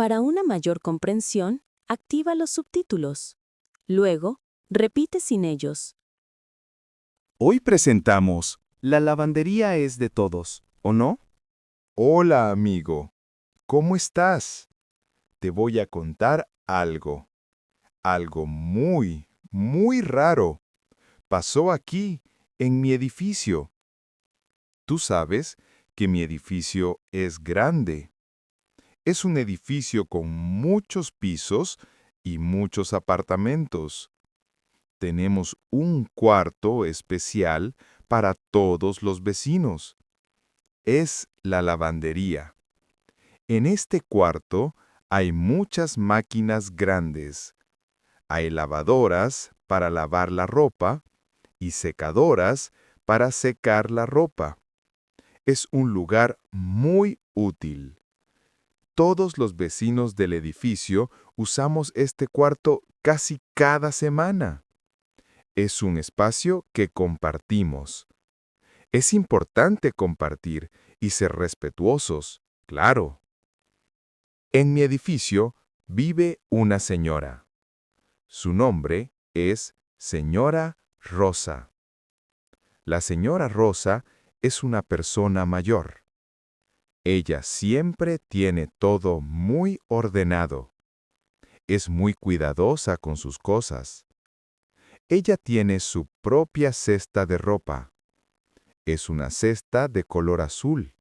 Para una mayor comprensión, activa los subtítulos. Luego, repite sin ellos. Hoy presentamos La lavandería es de todos, ¿o no? Hola, amigo. ¿Cómo estás? Te voy a contar algo. Algo muy, muy raro. Pasó aquí, en mi edificio. Tú sabes que mi edificio es grande. Es un edificio con muchos pisos y muchos apartamentos. Tenemos un cuarto especial para todos los vecinos. Es la lavandería. En este cuarto hay muchas máquinas grandes. Hay lavadoras para lavar la ropa y secadoras para secar la ropa. Es un lugar muy útil. Todos los vecinos del edificio usamos este cuarto casi cada semana. Es un espacio que compartimos. Es importante compartir y ser respetuosos, claro. En mi edificio vive una señora. Su nombre es Señora Rosa. La señora Rosa es una persona mayor. Ella siempre tiene todo muy ordenado. Es muy cuidadosa con sus cosas. Ella tiene su propia cesta de ropa. Es una cesta de color azul.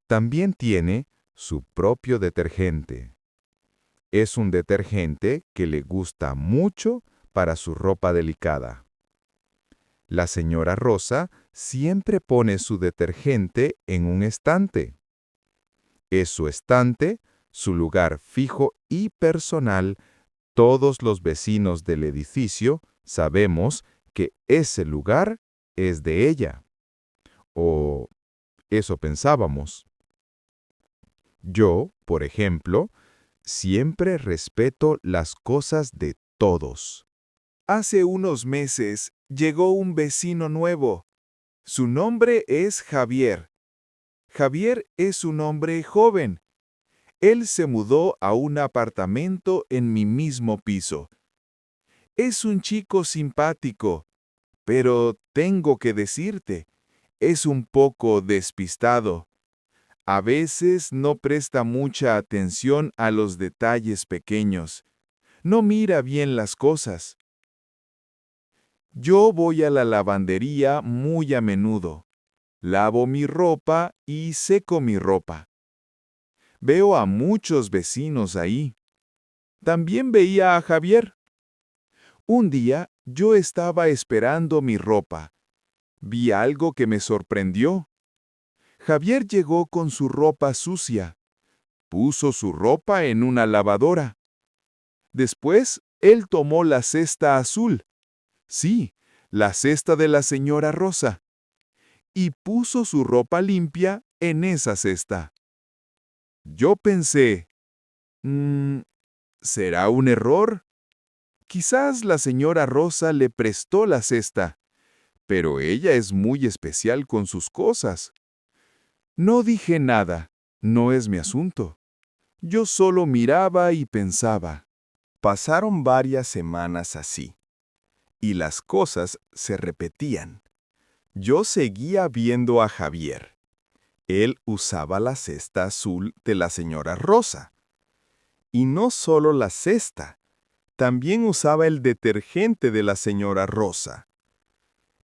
También tiene su propio detergente. Es un detergente que le gusta mucho para su ropa delicada. La señora Rosa siempre pone su detergente en un estante. Es su estante, su lugar fijo y personal. Todos los vecinos del edificio sabemos que ese lugar es de ella. O eso pensábamos. Yo, por ejemplo, siempre respeto las cosas de todos. Hace unos meses llegó un vecino nuevo. Su nombre es Javier. Javier es un hombre joven. Él se mudó a un apartamento en mi mismo piso. Es un chico simpático, pero tengo que decirte, es un poco despistado. A veces no presta mucha atención a los detalles pequeños. No mira bien las cosas. Yo voy a la lavandería muy a menudo. Lavo mi ropa y seco mi ropa. Veo a muchos vecinos ahí. También veía a Javier. Un día yo estaba esperando mi ropa. Vi algo que me sorprendió. Javier llegó con su ropa sucia. Puso su ropa en una lavadora. Después, él tomó la cesta azul. Sí, la cesta de la señora Rosa. Y puso su ropa limpia en esa cesta. Yo pensé, ¿será un error? Quizás la señora Rosa le prestó la cesta, pero ella es muy especial con sus cosas. No dije nada, no es mi asunto. Yo solo miraba y pensaba. Pasaron varias semanas así, y las cosas se repetían. Yo seguía viendo a Javier. Él usaba la cesta azul de la señora Rosa. Y no solo la cesta, también usaba el detergente de la señora Rosa.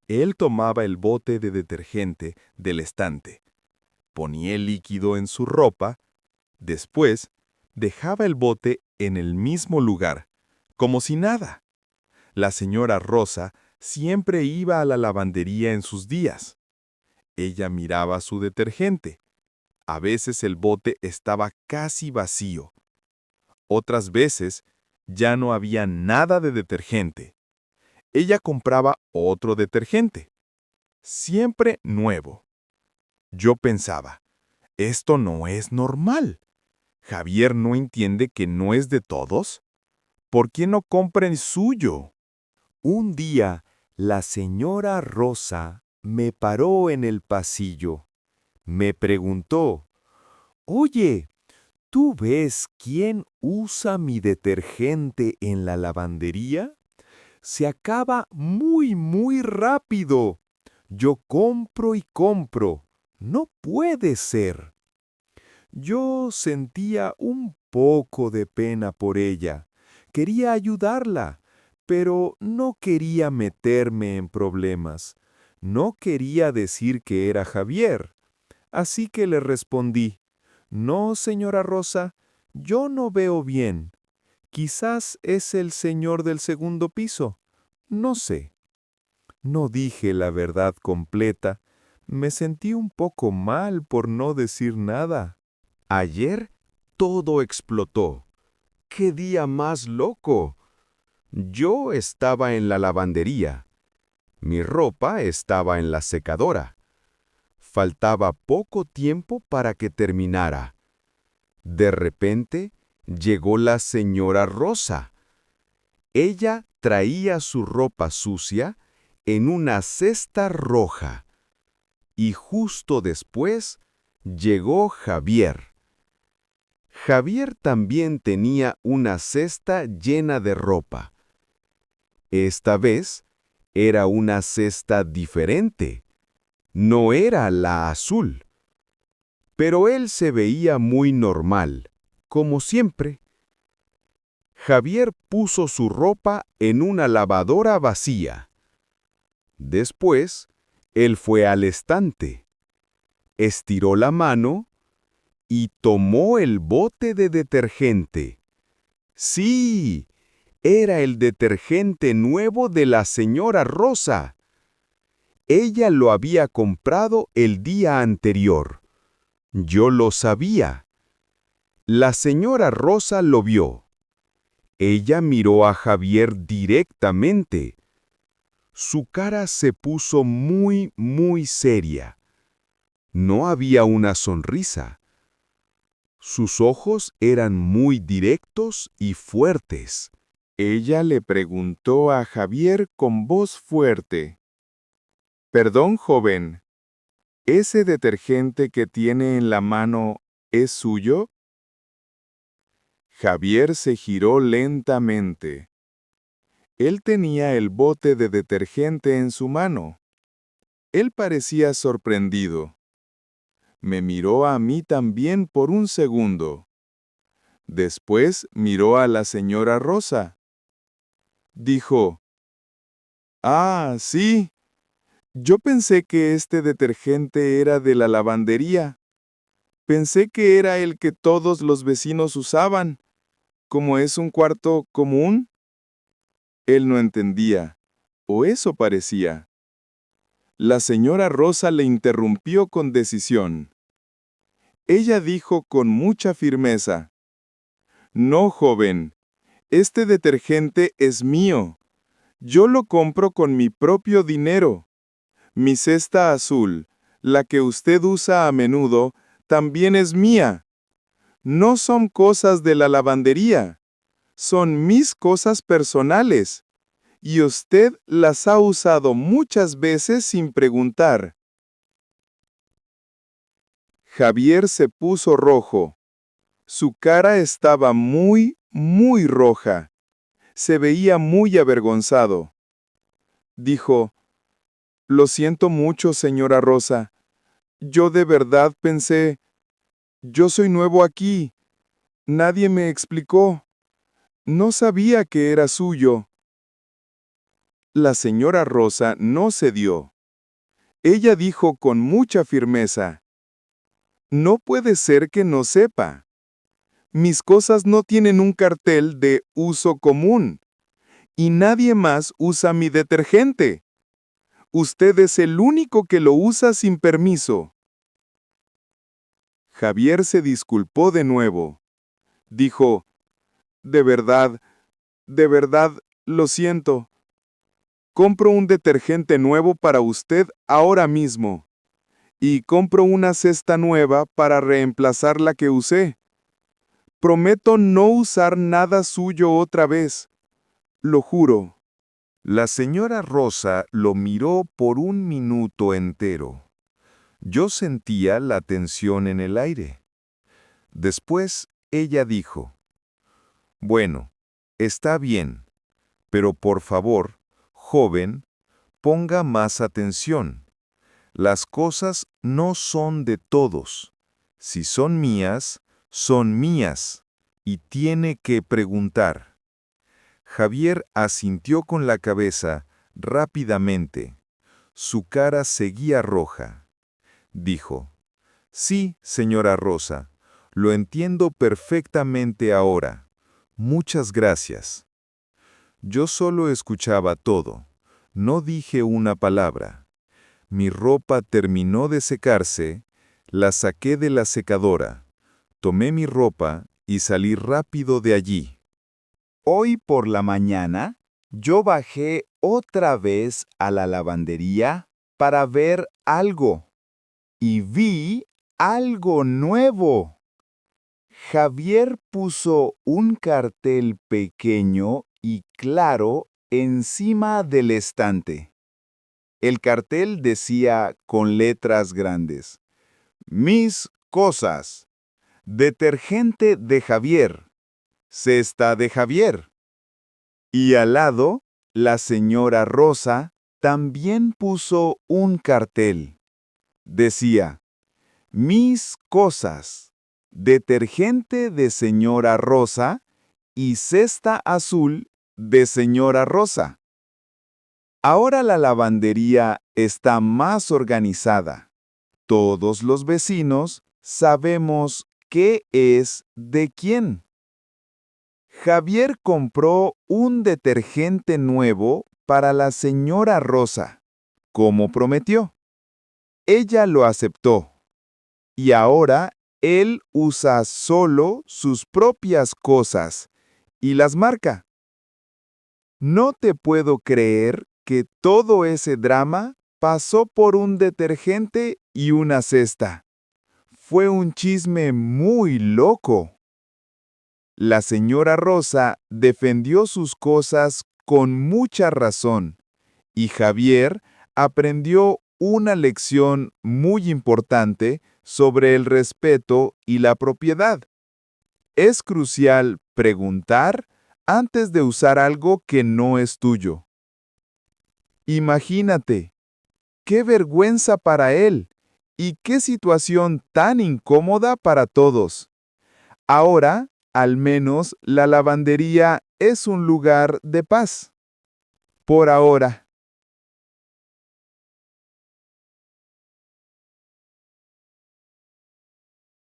Él tomaba el bote de detergente del estante, ponía el líquido en su ropa, después dejaba el bote en el mismo lugar, como si nada. La señora Rosa siempre iba a la lavandería en sus días. Ella miraba su detergente. A veces el bote estaba casi vacío. Otras veces ya no había nada de detergente. Ella compraba otro detergente, siempre nuevo. Yo pensaba, esto no es normal. ¿Javier no entiende que no es de todos? ¿Por qué no compra el suyo? Un día, la señora Rosa me paró en el pasillo. Me preguntó, «Oye, ¿Tú ves quién usa mi detergente en la lavandería? Se acaba muy rápido. Yo compro y compro. No puede ser. Yo sentía un poco de pena por ella. Quería ayudarla, pero no quería meterme en problemas. No quería decir que era Javier. Así que le respondí, «No, señora Rosa, yo no veo bien. Quizás es el señor del segundo piso. No sé». No dije la verdad completa. Me sentí un poco mal por no decir nada. Ayer todo explotó. ¡Qué día más loco! Yo estaba en la lavandería. Mi ropa estaba en la secadora. Faltaba poco tiempo para que terminara. De repente llegó la señora Rosa. Ella traía su ropa sucia en una cesta roja. Y justo después llegó Javier. Javier también tenía una cesta llena de ropa. Esta vez era una cesta diferente. No era la azul. Pero él se veía muy normal, como siempre. Javier puso su ropa en una lavadora vacía. Después, él fue al estante, estiró la mano y tomó el bote de detergente. ¡Sí! Era el detergente nuevo de la señora Rosa. Ella lo había comprado el día anterior. Yo lo sabía. La señora Rosa lo vio. Ella miró a Javier directamente. Su cara se puso muy seria. No había una sonrisa. Sus ojos eran muy directos y fuertes. Ella le preguntó a Javier con voz fuerte. «Perdón, joven, ¿ese detergente que tiene en la mano es suyo?» Javier se giró lentamente. Él tenía el bote de detergente en su mano. Él parecía sorprendido. Me miró a mí también por un segundo. Después miró a la señora Rosa. Dijo, «Ah, sí. Yo pensé que este detergente era de la lavandería. Pensé que era el que todos los vecinos usaban, como es un cuarto común». Él no entendía, o eso parecía. La señora Rosa le interrumpió con decisión. Ella dijo con mucha firmeza, «No, joven, este detergente es mío. Yo lo compro con mi propio dinero. Mi cesta azul, la que usted usa a menudo, también es mía. No son cosas de la lavandería. Son mis cosas personales. Y usted las ha usado muchas veces sin preguntar». Javier se puso rojo. Su cara estaba muy roja. Se veía muy avergonzado. Dijo, «Lo siento mucho, señora Rosa. Yo de verdad pensé, yo soy nuevo aquí. Nadie me explicó. No sabía que era suyo». La señora Rosa no cedió. Ella dijo con mucha firmeza, «No puede ser que no sepa. Mis cosas no tienen un cartel de uso común, y nadie más usa mi detergente. Usted es el único que lo usa sin permiso». Javier se disculpó de nuevo. Dijo, de verdad, lo siento. Compro un detergente nuevo para usted ahora mismo. Y compro una cesta nueva para reemplazar la que usé. Prometo no usar nada suyo otra vez. Lo juro». La señora Rosa lo miró por un minuto entero. Yo sentía la tensión en el aire. Después, ella dijo, «Bueno, está bien, pero por favor, joven, ponga más atención. Las cosas no son de todos. Si son mías, y tiene que preguntar». Javier asintió con la cabeza rápidamente. Su cara seguía roja. Dijo, «Sí, señora Rosa, lo entiendo perfectamente ahora. Muchas gracias». Yo solo escuchaba todo. No dije una palabra. Mi ropa terminó de secarse, la saqué de la secadora, tomé mi ropa y salí rápido de allí. Hoy por la mañana, yo bajé otra vez a la lavandería para ver algo. Y vi algo nuevo. Javier puso un cartel pequeño y claro encima del estante. El cartel decía con letras grandes, «Mis cosas. Detergente de Javier. Cesta de Javier». Y al lado, la señora Rosa también puso un cartel. Decía, «Mis cosas. Detergente de señora Rosa y cesta azul de señora Rosa». Ahora la lavandería está más organizada. Todos los vecinos sabemos qué es de quién. Javier compró un detergente nuevo para la señora Rosa, como prometió. Ella lo aceptó. Y ahora él usa solo sus propias cosas y las marca. No te puedo creer que todo ese drama pasó por un detergente y una cesta. Fue un chisme muy loco. La señora Rosa defendió sus cosas con mucha razón, y Javier aprendió una lección muy importante sobre el respeto y la propiedad. Es crucial preguntar antes de usar algo que no es tuyo. Imagínate, qué vergüenza para él y qué situación tan incómoda para todos. Ahora, al menos, la lavandería es un lugar de paz. Por ahora.